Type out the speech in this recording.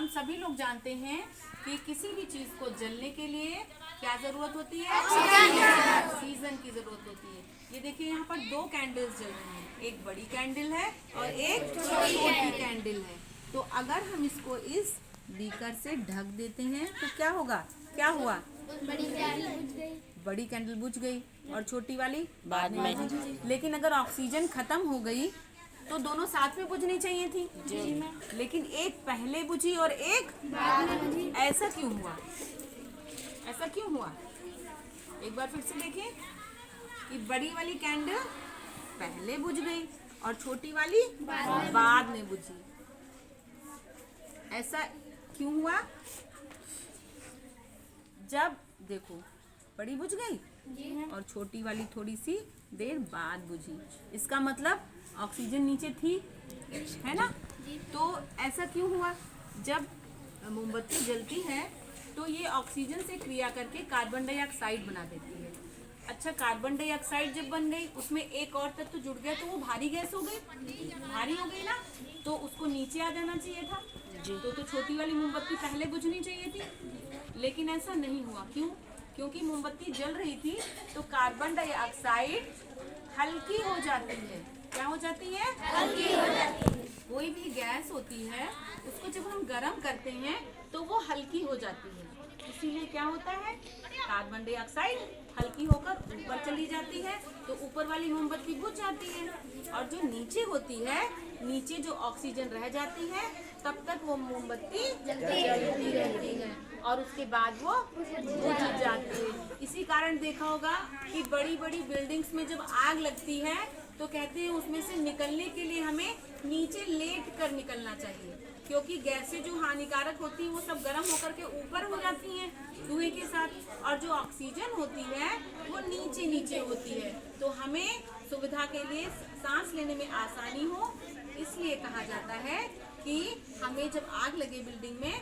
हम सभी लोग जानते हैं कि किसी भी चीज को जलने के लिए क्या जरूरत होती है? ऑक्सीजन की जरूरत होती है। ये देखिए यहाँ पर दो कैंडल्स जल रही हैं, एक बड़ी कैंडल है और एक छोटी कैंडल है। तो अगर हम इसको इस बीकर से ढक देते हैं तो क्या होगा? क्या हुआ? बड़ी कैंडल बुझ गई और छोटी वाली बाद में बुझी। लेकिन अगर ऑक्सीजन खत्म हो गई तो दोनों साथ में बुझनी चाहिए थी जी। लेकिन एक पहले बुझी और एक बाद में बुझी। ऐसा क्यों हुआ? ऐसा क्यों हुआ? एक बार फिर से देखें कि बड़ी वाली कैंडल पहले बुझ गई और छोटी वाली बाद में बुझी। ऐसा क्यों हुआ? जब देखो बड़ी बुझ गई और छोटी वाली थोड़ी सी देर बाद बुझी, इसका मतलब ऑक्सीजन नीचे थी, है ना? तो ऐसा क्यों हुआ? जब मोमबत्ती जलती है तो ये ऑक्सीजन से क्रिया करके कार्बन डाइऑक्साइड बना देती है। अच्छा, कार्बन डाइऑक्साइड जब बन गई उसमें एक और तत्व जुड़ गया तो वो भारी गैस हो गई, भारी हो गई ना, तो उसको नीचे आ जाना चाहिए था। तो छोटी वाली मोमबत्ती पहले बुझनी चाहिए थी, लेकिन ऐसा नहीं हुआ। क्यों? क्योंकि मोमबत्ती जल रही थी तो कार्बन डाइऑक्साइड हल्की हो जाती है। क्या हो जाती है? हल्की हो जाती है। कोई भी गैस होती है उसको जब हम गर्म करते हैं तो वो हल्की हो जाती है, इसीलिए क्या होता है? कार्बन डाइऑक्साइड हल्की होकर ऊपर चली जाती है तो ऊपर वाली मोमबत्ती बुझ जाती है, और जो नीचे होती है, नीचे जो ऑक्सीजन रह जाती है तब तक वो मोमबत्ती जलती रहती है और उसके बाद वो बुझ जाती है। इसी कारण देखा होगा कि बड़ी बड़ी बिल्डिंग्स में जब आग लगती है तो कहते हैं उसमें से निकलने के लिए हमें नीचे लेट कर निकलना चाहिए, क्योंकि गैसें जो हानिकारक होती हैं वो सब गर्म होकर के ऊपर हो जाती हैं धुएं के साथ, और जो ऑक्सीजन होती है वो नीचे नीचे होती है। तो हमें सुविधा के लिए सांस लेने में आसानी हो, इसलिए कहा जाता है कि हमें जब आग लगे बिल्डिंग में